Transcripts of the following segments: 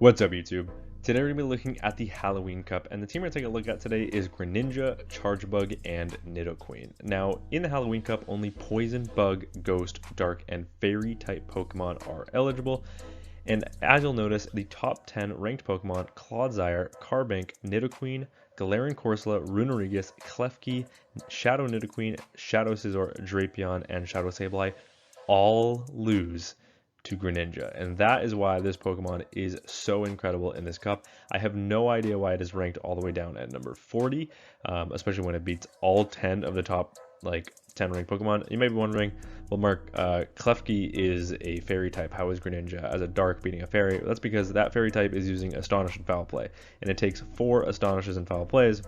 What's up, YouTube? Today we're going to be looking at the Halloween Cup, and the team we're going to take a look at today is Greninja, Chargebug, and Nidoqueen. Now, in the Halloween Cup, only Poison, Bug, Ghost, Dark, and Fairy type Pokemon are eligible. And as you'll notice, the top 10 ranked Pokemon, Clodsire, Carbink, Nidoqueen, Galarian Corsola, Runerigus, Klefki, Shadow Nidoqueen, Shadow Scizor, Drapion, and Shadow Sableye all lose to Greninja, and that is why this Pokemon is so incredible in this cup. I have no idea why it is ranked all the way down at number 40, especially when it beats all 10 of the top 10 ranked Pokemon. You may be wondering, well, Mark, Klefki is a Fairy type. How is Greninja as a Dark beating a Fairy? That's because that Fairy type is using Astonish and Foul Play, and it takes 4 Astonishes and Foul Plays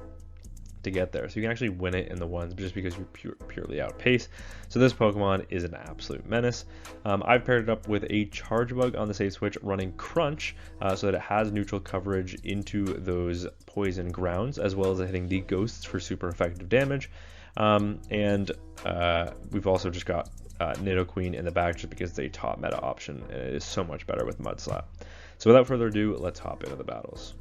to get there, so you can actually win it in the ones just because you purely outpace. So this Pokemon is an absolute menace. I've paired it up with a Chargebug on the save switch running Crunch, so that it has neutral coverage into those poison grounds, as well as hitting the ghosts for super effective damage. We've also just got Nidoqueen in the back just because it's a top meta option, and it is so much better with Mud Slap. So without further ado, let's hop into the battles.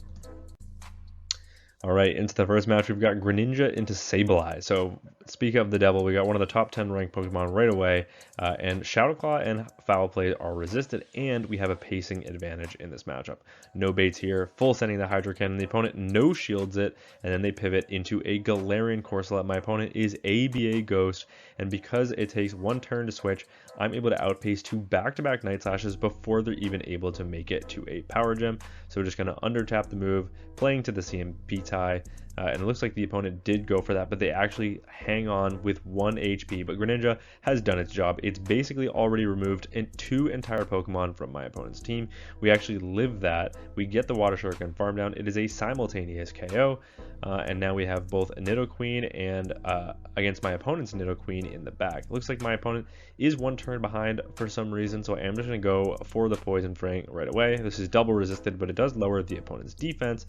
All right, into the first match, we've got Greninja into Sableye. So, speak of the devil, we got one of the top 10 ranked Pokemon right away, and Shadow Claw and Foul Play are resisted, and we have a pacing advantage in this matchup. No baits here, full sending the Hydro Cannon, the opponent no shields it, and then they pivot into a Galarian Corsola. My opponent is ABA Ghost, and because it takes one turn to switch, I'm able to outpace 2 back-to-back Night Slashes before they're even able to make it to a Power Gem. So we're just going to under-tap the move, playing to the CMP tie, and it looks like the opponent did go for that, but they actually hang on with 1 HP. But Greninja has done its job. It's basically already removed 2 entire Pokemon from my opponent's team. We actually live that. We get the Water Shuriken farm down. It is a simultaneous KO, and now we have both a Nidoqueen and against my opponent's Nidoqueen in the back. It looks like my opponent is 1 turn behind for some reason, so I am just going to go for the Poison Fang right away. This is double resisted, but it does lower the opponent's defense.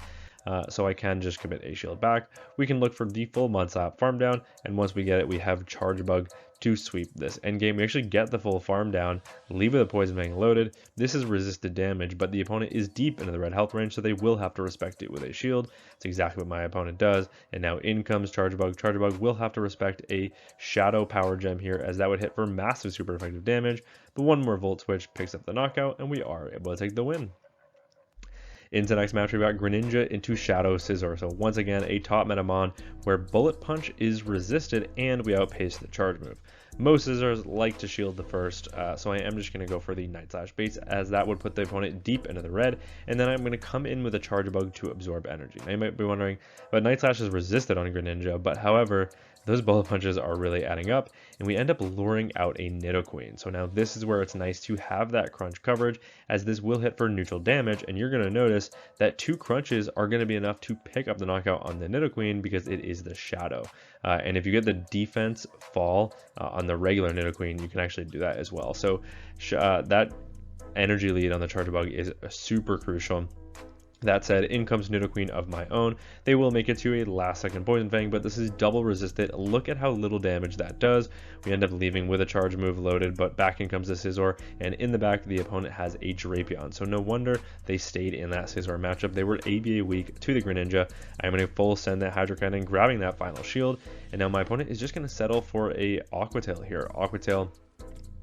So I can just commit a shield back. We can look for the full Mud Slap farm down, and once we get it, we have Chargebug to sweep this endgame. We actually get the full farm down, leave with a Poison Fang loaded. This is resisted damage, but the opponent is deep into the red health range, so they will have to respect it with a shield. That's exactly what my opponent does, and now in comes Chargebug. Chargebug will have to respect a Shadow Power Gem here, as that would hit for massive super effective damage, but 1 more Volt Switch picks up the knockout, and we are able to take the win. Into the next match, we've got Greninja into Shadow Scizor. So once again, a top metamon where Bullet Punch is resisted and we outpace the charge move. Most Scizors like to shield the first, so I am just going to go for the Night Slash baits, as that would put the opponent deep into the red, and then I'm going to come in with a Chargebug to absorb energy. Now you might be wondering, but Night Slash is resisted on Greninja, but however, those Bullet Punches are really adding up, and we end up luring out a Nidoqueen. So now this is where it's nice to have that crunch coverage, as this will hit for neutral damage, and you're going to notice that 2 crunches are going to be enough to pick up the knockout on the Nidoqueen because it is the Shadow. And if you get the defense fall on the regular Nidoqueen, you can actually do that as well. So that energy lead on the Chargebug is super crucial. That said, in comes Nidoqueen of my own. They will make it to a last second Poison Fang, but this is double resisted. Look at how little damage that does. We end up leaving with a charge move loaded, but back in comes the Scizor, and in the back the opponent has a Drapion. So no wonder they stayed in that Scizor matchup. They were ABA weak to the Greninja. I'm going to full send that Hydro Cannon, grabbing that final shield, and now my opponent is just going to settle for a Aqua Tail here. Aqua Tail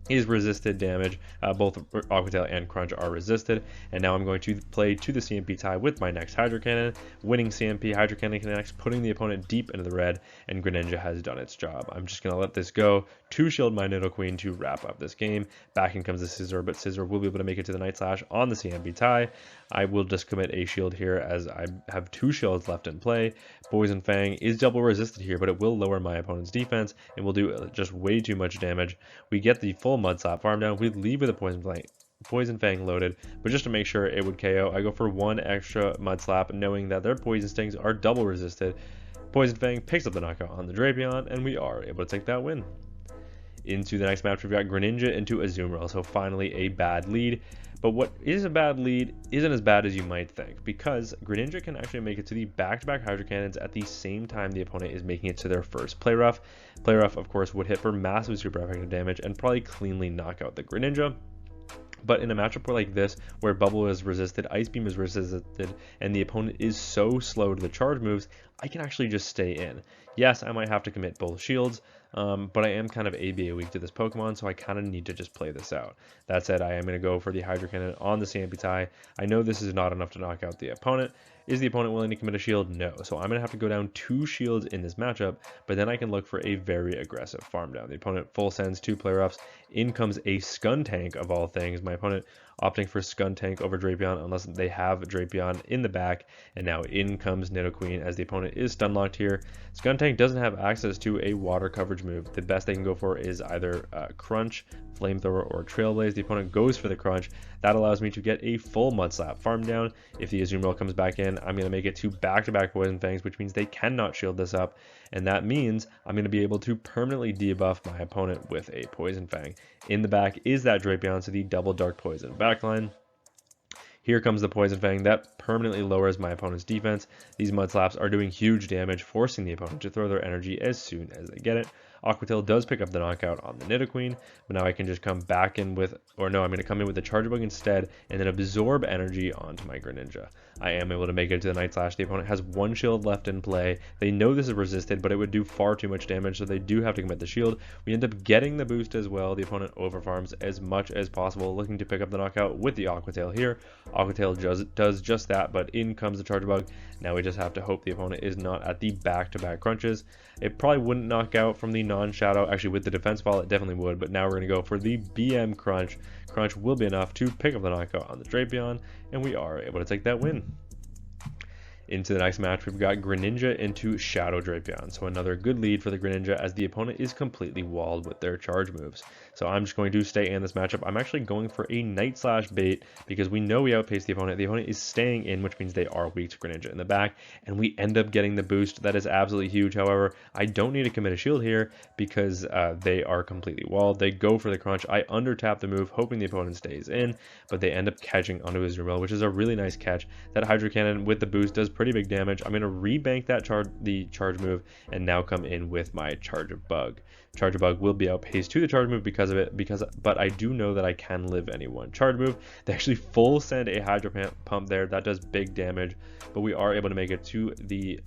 is resisted damage. Both Aqua Tail and Crunch are resisted, and now I'm going to play to the CMP tie with my next Hydro Cannon. Winning CMP, Hydro Cannon connects, putting the opponent deep into the red, and Greninja has done its job. I'm just going to let this go to shield my Nidoqueen to wrap up this game. Back in comes the Scizor, but Scizor will be able to make it to the Night Slash on the CMP tie. I will just commit a shield here, as I have 2 shields left in play. Poison Fang is double resisted here, but it will lower my opponent's defense and will do just way too much damage. We get the full Mud Slap farm down. We leave with a Poison Fang loaded, but just to make sure it would KO, I go for 1 extra Mud Slap, knowing that their Poison Stings are double resisted. Poison Fang picks up the knockout on the Drapion, and we are able to take that win. Into the next match, we've got Greninja into Azumarill, so finally a bad lead. But what is a bad lead isn't as bad as you might think, because Greninja can actually make it to the back-to-back Hydro Cannons at the same time the opponent is making it to their first Play Rough. Play Rough, of course, would hit for massive super effective damage and probably cleanly knock out the Greninja. But in a matchup like this, where Bubble is resisted, Ice Beam is resisted, and the opponent is so slow to the charge moves, I can actually just stay in. Yes, I might have to commit both shields, but I am kind of ABA weak to this Pokemon, so I kind of need to just play this out. That said, I am going to go for the Hydro Cannon on the Stampy. I know this is not enough to knock out the opponent. Is the opponent willing to commit a shield? No. So I'm going to have to go down 2 shields in this matchup, but then I can look for a very aggressive farm down. The opponent full sends 2 player-ups. In comes a Skuntank of all things. My opponent opting for Skuntank over Drapion unless they have Drapion in the back. And now in comes Nidoqueen as the opponent is stun locked here. Skuntank doesn't have access to a water coverage move. The best they can go for is either Crunch, Flamethrower, or Trailblaze. The opponent goes for the Crunch. That allows me to get a full Mud Slap farm down. If the Azumarill comes back in, I'm going to make it 2 back-to-back Poison Fangs, which means they cannot shield this up. And that means I'm going to be able to permanently debuff my opponent with a Poison Fang. In the back is that Drapion, so the double Dark Poison backline. Here comes the Poison Fang that permanently lowers my opponent's defense. These Mud Slaps are doing huge damage, forcing the opponent to throw their energy as soon as they get it. Aqua Tail does pick up the knockout on the Nidoqueen, but now I can just come back in with, or no, I'm going to come in with the Charge Bug instead, and then absorb energy onto my Greninja. I am able to make it to the Night Slash. The opponent has 1 shield left in play. They know this is resisted, but it would do far too much damage, so they do have to commit the shield. We end up getting the boost as well. The opponent overfarms as much as possible, looking to pick up the knockout with the Aqua Tail here. Aqua Tail does just that, but in comes the Charge Bug. Now we just have to hope the opponent is not at the back-to-back crunches. It probably wouldn't knock out from the non-shadow. Actually, with the defense ball, it definitely would, but now we're going to go for the BM Crunch. Crunch will be enough to pick up the knockout on the Drapion, and we are able to take that win. Into the next match, we've got Greninja into Shadow Drapion. So another good lead for the Greninja as the opponent is completely walled with their charge moves. So I'm just going to stay in this matchup. I'm actually going for a Night Slash bait because we know we outpace the opponent. The opponent is staying in, which means they are weak to Greninja in the back, and we end up getting the boost. That is absolutely huge. However, I don't need to commit a shield here because they are completely walled. They go for the Crunch. I under tap the move, hoping the opponent stays in, but they end up catching onto Azumarill, which is a really nice catch. That Hydro Cannon with the boost does pretty big damage. I'm going to rebank that charge move and now come in with my Charge of Bug. Charge of Bug will be outpaced to the charge move because of it, but I do know that I can live any one charge move. They actually full send a Hydro Pump there. That does big damage, but we are able to make it to the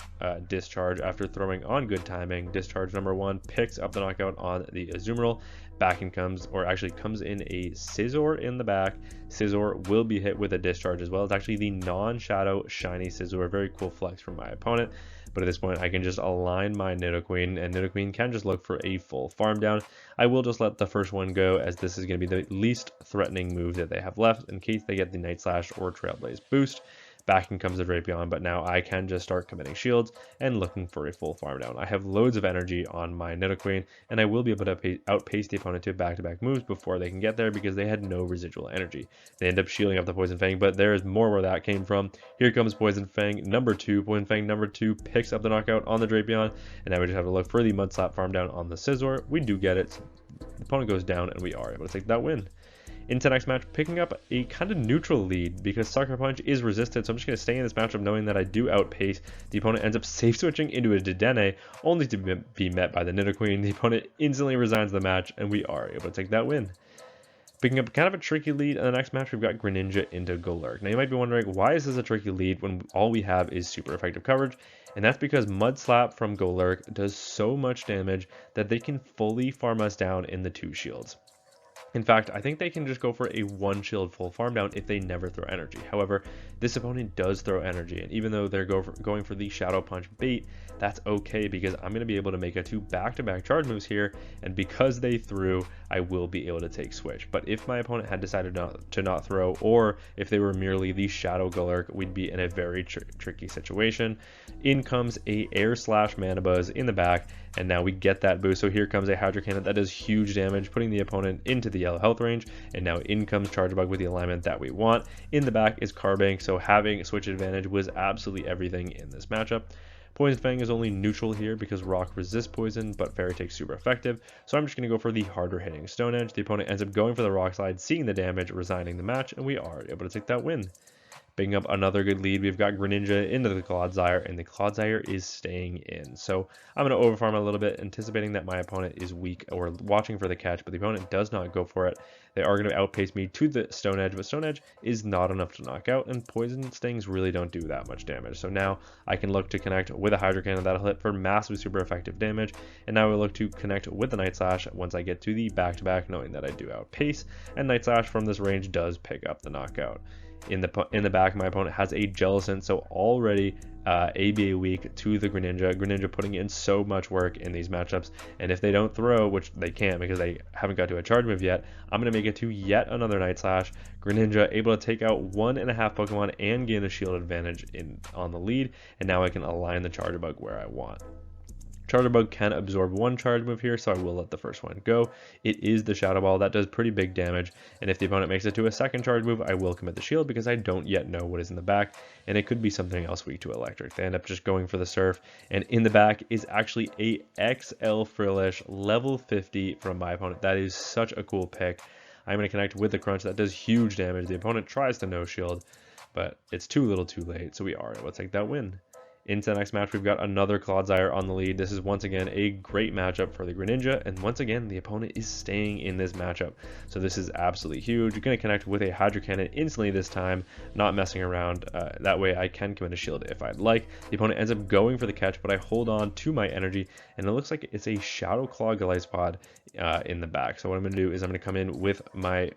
discharge after throwing on good timing. Discharge number 1 picks up the knockout on the Azumarill. Back in comes, or actually comes in a Scizor in the back. Scizor will be hit with a discharge as well. It's actually the non-shadow shiny Scizor. Very cool flex from my opponent. But at this point, I can just align my Nidoqueen, and Nidoqueen can just look for a full farm down. I will just let the first one go, as this is going to be the least threatening move that they have left in case they get the Night Slash or Trailblaze boost. Back in comes the Drapion, but now I can just start committing shields and looking for a full farm down. I have loads of energy on my Nidoqueen, and I will be able to outpace the opponent to back-to-back moves before they can get there because they had no residual energy. They end up shielding up the Poison Fang, but there is more where that came from. Here comes Poison Fang number 2. Poison Fang number 2 picks up the knockout on the Drapion, and now we just have to look for the Mud Slap farm down on the Scizor. We do get it. The opponent goes down, and we are able to take that win. Into next match, picking up a kind of neutral lead because Sucker Punch is resisted, so I'm just going to stay in this matchup knowing that I do outpace. The opponent ends up safe switching into a Dedenne, only to be met by the Nidoqueen. The opponent instantly resigns the match, and we are able to take that win. Picking up kind of a tricky lead in the next match, we've got Greninja into Golurk. Now you might be wondering, why is this a tricky lead when all we have is super effective coverage? And that's because Mud Slap from Golurk does so much damage that they can fully farm us down in the 2 shields. In fact, I think they can just go for a 1 shield full farm down if they never throw energy. However, this opponent does throw energy, and even though they're going for the Shadow Punch bait, that's okay because I'm going to be able to make a 2 back-to-back charge moves here, and because they threw, I will be able to take switch. But if my opponent had decided to not throw, or if they were merely the Shadow Golurk, we'd be in a very tricky situation. In comes a Air Slash Mana Buzz in the back, and now we get that boost. So here comes a Hydro Cannon that does huge damage, putting the opponent into the yellow health range, and now in comes Charge Bug with the alignment that we want. In the back is Carbank, so having switch advantage was absolutely everything in this matchup. Poison Fang is only neutral here because Rock resists poison, but Fairy Take's super effective, so I'm just going to go for the harder hitting Stone Edge. The opponent ends up going for the Rock Slide, seeing the damage, resigning the match, and we are able to take that win. Picking up another good lead, we've got Greninja into the Clodsire, and the Clodsire is staying in. So I'm going to overfarm a little bit, anticipating that my opponent is weak or watching for the catch, but the opponent does not go for it. They are going to outpace me to the Stone Edge, but Stone Edge is not enough to knock out, and Poison Stings really don't do that much damage. So now I can look to connect with a Hydro Cannon that'll hit for massive super effective damage, and now we look to connect with the Night Slash once I get to the back-to-back, knowing that I do outpace, and Night Slash from this range does pick up the knockout. In the back, my opponent has a Jellicent, so already ABA weak to the Greninja. Greninja putting in so much work in these matchups, and if they don't throw, which they can't because they haven't got to a charge move yet, I'm going to make it to yet another Night Slash. Greninja able to take out 1.5 Pokemon and gain a shield advantage on the lead, and now I can align the Charge Bug where I want. Charge Bug can absorb one charge move here, so I will let the first one go. It is the Shadow Ball. That does pretty big damage, and if the opponent makes it to a second charge move, I will commit the shield because I don't yet know what is in the back, and it could be something else weak to Electric. They end up just going for the Surf, and in the back is actually a XL Frillish level 50 from my opponent. That is such a cool pick. I'm going to connect with the Crunch. That does huge damage. The opponent tries to no shield, but it's too little too late, so we are able to take that win. Into the next match, we've got another Clodsire on the lead. This is once again a great matchup for the Greninja, and once again, the opponent is staying in this matchup. So this is absolutely huge. You're going to connect with a Hydro Cannon instantly this time, not messing around. That way I can commit a shield if I'd like. The opponent ends up going for the catch, but I hold on to my energy, and it looks like it's a Shadow Claw Gliscod in the back. So what I'm going to do is I'm going to come in with my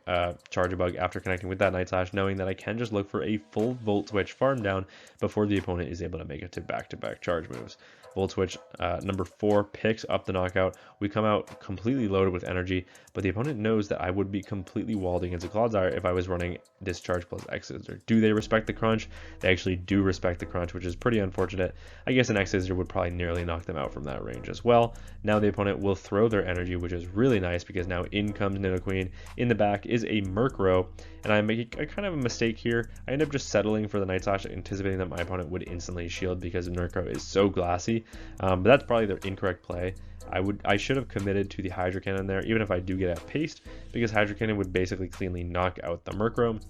Charge Bug after connecting with that Night Slash, knowing that I can just look for a full Volt Switch farm down before the opponent is able to make it to back-to-back charge moves. Volt Switch number 4 picks up the knockout. We come out completely loaded with energy, but the opponent knows that I would be completely walled against a Clodsire if I was running Discharge plus X-Scissor. Do they respect the Crunch? They actually do respect the Crunch, which is pretty unfortunate. I guess an X-Scissor would probably nearly knock them out from that range as well. Now the opponent will throw their energy, which is really nice because now in comes Nidoqueen. In the back is a Murkrow, and I make a kind of a mistake here. I end up just settling for the Night Slash, anticipating that my opponent would instantly shield because Murkrow is so glassy. But that's probably the incorrect play. I should have committed to the Hydro Cannon there, even if I do get outpaced, because Hydro Cannon would basically cleanly knock out the Murkrow.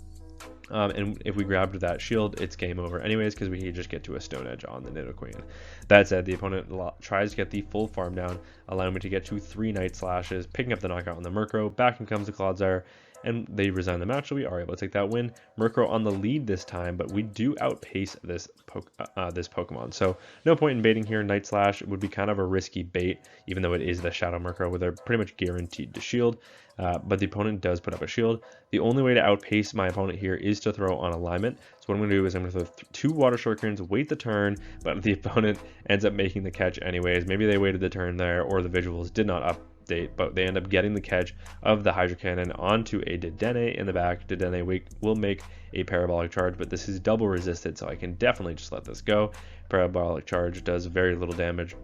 And if we grabbed that shield, it's game over anyways, because we could just get to a Stone Edge on the Nidoqueen. That said, the opponent tries to get the full farm down, allowing me to get to 3 Night Slashes, picking up the knockout on the Murkrow. Back in comes the Clodsire, and they resign the match, so we are able to take that win. Murkrow on the lead this time, but we do outpace this Pokemon, so no point in baiting here. Night Slash would be kind of a risky bait, even though it is the Shadow Murkrow, where they're pretty much guaranteed to shield. But the opponent does put up a shield. The only way to outpace my opponent here is to throw on alignment. So what I'm going to do is I'm going to throw 2 Water Shurikens, wait the turn, but the opponent ends up making the catch anyways. Maybe they waited the turn there, or the visuals did not update, but they end up getting the catch of the Hydro Cannon onto a Dedenne in the back. Dedenne will make a Parabolic Charge, but this is double resisted, so I can definitely just let this go. Parabolic Charge does very little damage.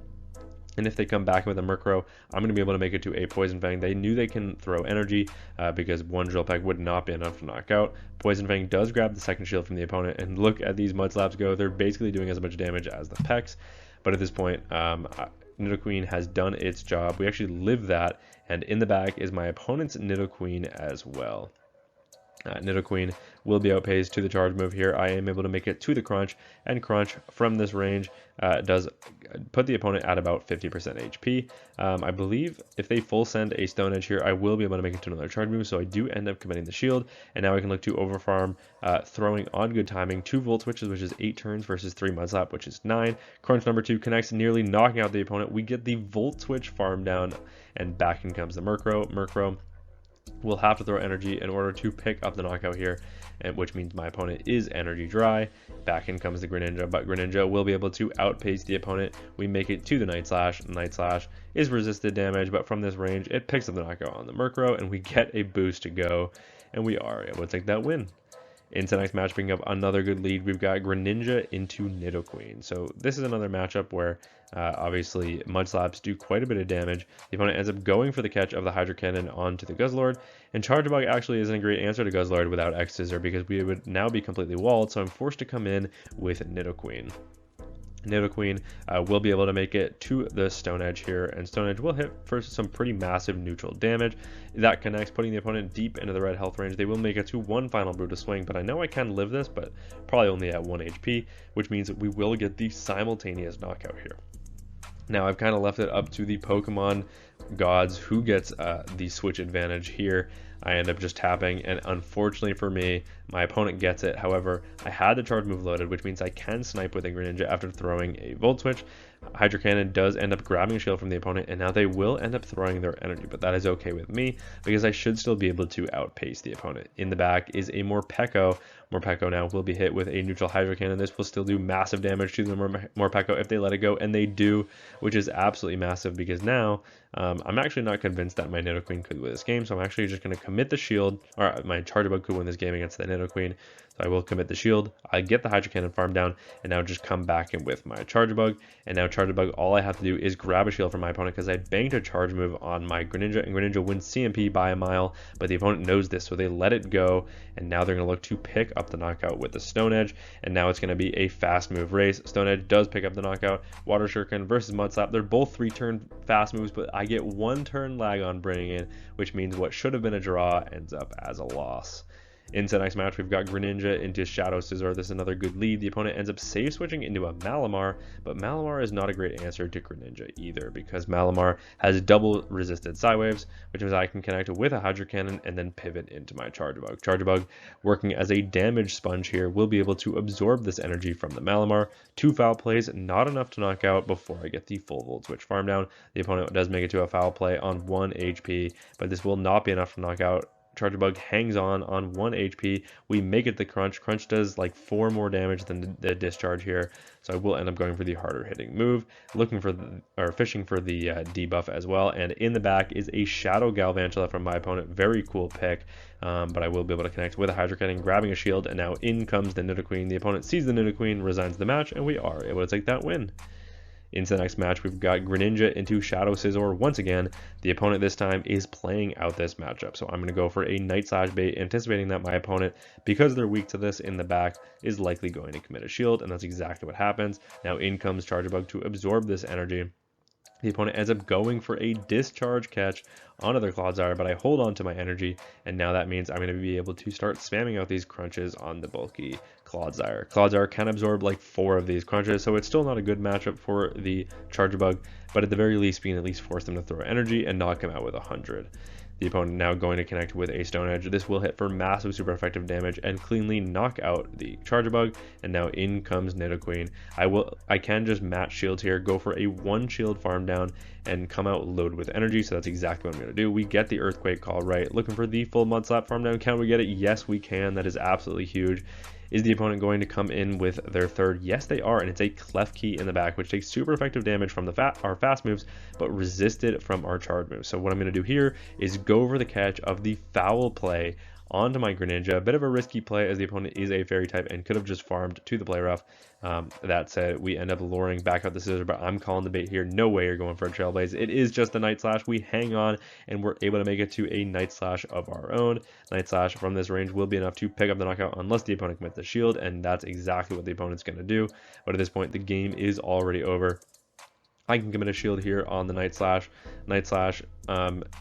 And if they come back with a Murkrow, I'm going to be able to make it to a Poison Fang. They knew they can throw energy because 1 Drill Peck would not be enough to knock out. Poison Fang does grab the second shield from the opponent, and look at these Mud Slaps go. They're basically doing as much damage as the Pecks. But at this point, Nidoqueen has done its job. We actually live that, and in the back is my opponent's Nidoqueen as well. Nidoqueen will be outpaced to the charge move here. I am able to make it to the Crunch, and Crunch from this range does put the opponent at about 50% HP. I believe if they full send a Stone Edge here, I will be able to make it to another charge move, so I do end up committing the shield, and now I can look to overfarm, throwing on good timing 2 Volt Switches, which is 8 turns versus 3 Mud Slap, which is 9. Crunch number 2 connects, nearly knocking out the opponent. We get the Volt Switch farm down, and back in comes the Murkrow. Murkrow will have to throw energy in order to pick up the knockout here, and which means my opponent is energy dry. Back in comes the Greninja, but Greninja will be able to outpace the opponent. We make it to the Night Slash. Night Slash is resisted damage, but from this range, it picks up the knockout on the Murkrow, and we get a boost to go, and we are able to take that win. Into the next match, picking up another good lead, we've got Greninja into Nidoqueen. So this is another matchup where obviously Mud Slaps do quite a bit of damage. The opponent ends up going for the catch of the Hydro Cannon onto the Guzzlord, and Charge Bug actually isn't a great answer to Guzzlord without X-Scissor because we would now be completely walled, so I'm forced to come in with Nidoqueen. Nidoqueen will be able to make it to the Stone Edge here, and Stone Edge will hit for some pretty massive neutral damage. That connects, putting the opponent deep into the red health range. They will make it to 1 final Brutus Swing, but I know I can live this, but probably only at 1 HP, which means that we will get the simultaneous knockout here. Now, I've kind of left it up to the Pokemon gods who gets the switch advantage here. I end up just tapping, and unfortunately for me, my opponent gets it. However, I had the charge move loaded, which means I can snipe with a Greninja after throwing a Volt Switch. Hydro Cannon does end up grabbing a shield from the opponent, and now they will end up throwing their energy, but that is okay with me because I should still be able to outpace the opponent. In the back is a Morpeko. Morpeko now will be hit with a neutral Hydro Cannon. This will still do massive damage to the Morpeko if they let it go, and they do, which is absolutely massive because now I'm actually not convinced that my Nidoqueen could win this game, so I'm actually just going to commit the shield, or my Charge Bug could win this game against the Nidoqueen. So I will commit the shield, I get the Hydro Cannon farm down, and now just come back in with my Charge Bug. And now Charge Bug, all I have to do is grab a shield from my opponent because I banked a charge move on my Greninja, and Greninja wins CMP by a mile, but the opponent knows this, so they let it go, and now they're going to look to pick up the knockout with the Stone Edge, and now it's going to be a fast move race. Stone Edge does pick up the knockout. Water Shuriken versus Mud Slap, they're both 3-turn fast moves, but I get 1 turn lag on bringing in, which means what should have been a draw ends up as a loss. Into the next match, we've got Greninja into Shadow Scizor. This is another good lead. The opponent ends up save switching into a Malamar, but Malamar is not a great answer to Greninja either because Malamar has double resisted Psywaves, which means I can connect with a Hydro Cannon and then pivot into my Charge Bug. Charge Bug, working as a damage sponge here, will be able to absorb this energy from the Malamar. 2 foul plays, not enough to knock out before I get the full Volt Switch farm down. The opponent does make it to a foul play on 1 HP, but this will not be enough to knock out. Charge Bug hangs on 1 HP. We make it the Crunch. Crunch does like 4 more damage than the Discharge here, so I will end up going for the harder hitting move, looking for fishing for the debuff as well. And in the back is a Shadow Galvantula from my opponent. Very cool pick, but I will be able to connect with a Hydro Cannon, grabbing a shield, and now in comes the Nidoqueen. The opponent sees the Nidoqueen, resigns the match, and we are able to take that win. Into the next match, we've got Greninja into Shadow Scizor. Once again, the opponent this time is playing out this matchup. So I'm going to go for a Night Slash bait, anticipating that my opponent, because they're weak to this in the back, is likely going to commit a shield, and that's exactly what happens. Now in comes Charge Bug to absorb this energy. The opponent ends up going for a Discharge catch onto their Clodsire, but I hold on to my energy, and now that means I'm going to be able to start spamming out these crunches on the bulky Clodsire. Clodsire can absorb like 4 of these crunches, so it's still not a good matchup for the Charge Bug, but at the very least, we can at least force them to throw energy and knock him out with 100. The opponent now going to connect with a Stone Edge. This will hit for massive super effective damage and cleanly knock out the Charge Bug, and now in comes Nidoqueen. I can just match shields here, go for a 1 shield farm down, and come out loaded with energy, so that's exactly what I'm going to do. We get the Earthquake call right, looking for the full Mud Slap farm down. Can we get it? Yes, we can. That is absolutely huge. Is the opponent going to come in with their third? Yes, they are, and it's a Klefki in the back, which takes super effective damage from our fast moves, but resisted from our charge moves. So what I'm going to do here is go over the catch of the foul play onto my Greninja. A bit of a risky play as the opponent is a fairy type and could have just farmed to the play rough. That said, we end up luring back out the Scizor, but I'm calling the bait here. No way you're going for a Trailblaze. It is just a Night Slash. We hang on, and we're able to make it to a Night Slash of our own. Night Slash from this range will be enough to pick up the knockout unless the opponent commits the shield, and that's exactly what the opponent's going to do. But at this point, the game is already over. I can commit a shield here on the Night Slash. Night Slash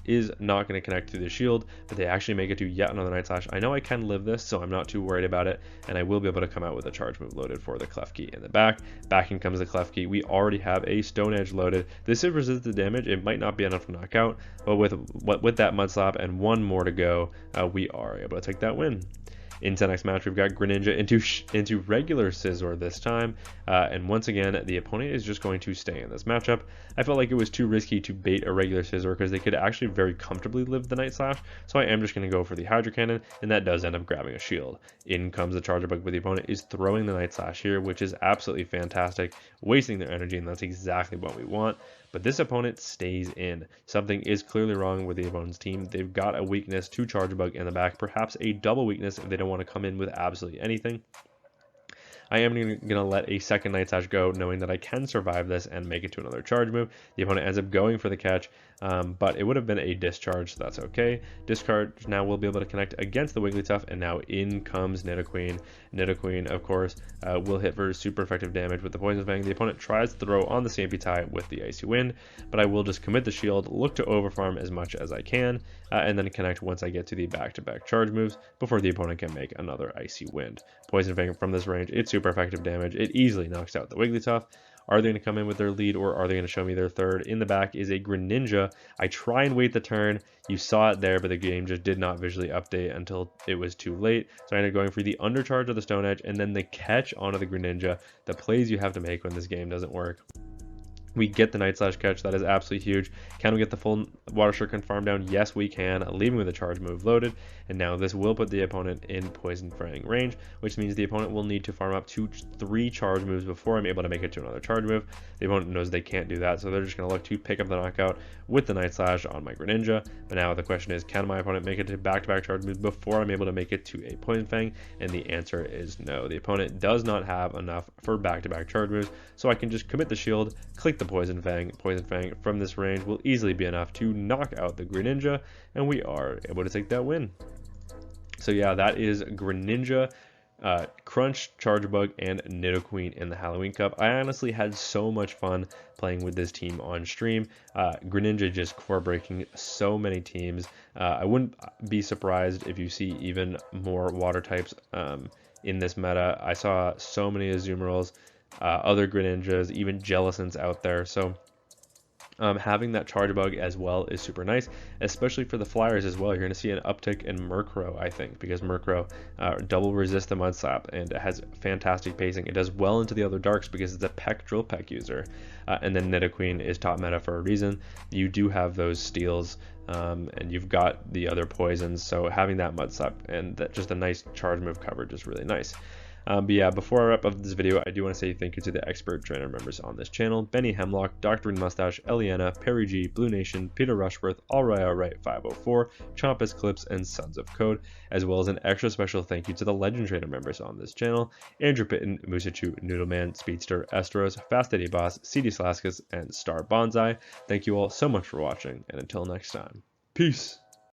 is not going to connect to the shield, but they actually make it to yet another Night Slash. I know I can live this, so I'm not too worried about it, and I will be able to come out with a charge move loaded for the Klefki in the back. Back in comes the Klefki. We already have a Stone Edge loaded. This is resisted damage. It might not be enough to knock out, but with that Mud Slap and 1 more to go, we are able to take that win. Into the next match, we've got Greninja into regular Scizor this time, and once again, the opponent is just going to stay in this matchup. I felt like it was too risky to bait a regular Scizor because they could actually very comfortably live the Night Slash, so I am just going to go for the Hydro Cannon, and that does end up grabbing a shield. In comes the Charge Bug, but the opponent is throwing the Night Slash here, which is absolutely fantastic, wasting their energy, and that's exactly what we want. But this opponent stays in. Something is clearly wrong with the opponent's team. They've got a weakness to Charge Bug in the back, perhaps a double weakness if they don't want to come in with absolutely anything. I am going to let a second Night Slash go, knowing that I can survive this and make it to another charge move. The opponent ends up going for the catch, but it would have been a Discharge, so that's okay. Discharge now will be able to connect against the Wigglytuff, and now in comes Nidoqueen. Nidoqueen, of course, will hit for super effective damage with the Poison Fang. The opponent tries to throw on the CMP tie with the Icy Wind, but I will just commit the shield, look to overfarm as much as I can, and then connect once I get to the back-to-back charge moves before the opponent can make another Icy Wind. Poison Fang from this range, it's super effective damage. It easily knocks out the Wigglytuff. Are they going to come in with their lead, or are they going to show me their third? In the back is a Greninja. I try and wait the turn. You saw it there, but the game just did not visually update until it was too late. So I ended up going for the undercharge of the Stone Edge and then the catch onto the Greninja. The plays you have to make when this game doesn't work. We get the Night Slash catch. That is absolutely huge. Can we get the full Water Shuriken farm down? Yes, we can, leaving with a charge move loaded. And now this will put the opponent in Poison Fang range, which means the opponent will need to farm up to 3 charge moves before I'm able to make it to another charge move. The opponent knows they can't do that, so they're just going to look to pick up the knockout with the Night Slash on my Greninja. But now the question is, can my opponent make it to back-to-back charge moves before I'm able to make it to a Poison Fang? And the answer is no. The opponent does not have enough for back-to-back charge moves, so I can just commit the shield, click the Poison Fang from this range will easily be enough to knock out the Greninja, and we are able to take that win. So yeah, that is Greninja, Crunch, Charge Bug, and Nidoqueen in the Halloween Cup. I honestly had so much fun playing with this team on stream. Greninja just core breaking so many teams. I wouldn't be surprised if you see even more water types in this meta. I saw so many Azumarills, other Greninjas, even Jellicents out there. So having that Charge Bug as well is super nice, especially for the Flyers as well. You're going to see an uptick in Murkrow, I think, because Murkrow double resist the Mud Slap, and it has fantastic pacing. It does well into the other darks because it's a Peck Drill Peck user. And then Nidoqueen is top meta for a reason. You do have those steals, and you've got the other poisons, so having that Mud Slap and that just a nice charge move coverage is really nice. But yeah, before I wrap up this video, I do want to say thank you to the expert trainer members on this channel: Benny Hemlock, Dr. Green Mustache, Eliana, Perry G, Blue Nation, Peter Rushworth, Alright 504, Chompus Clips, and Sons of Code, as well as an extra special thank you to the legend trainer members on this channel: Andrew Pitten, Musachu, Noodleman, Speedster, Estros, Fast Eddie Boss, CD Slaskus, and Star Bonsai. Thank you all so much for watching, and until next time, peace!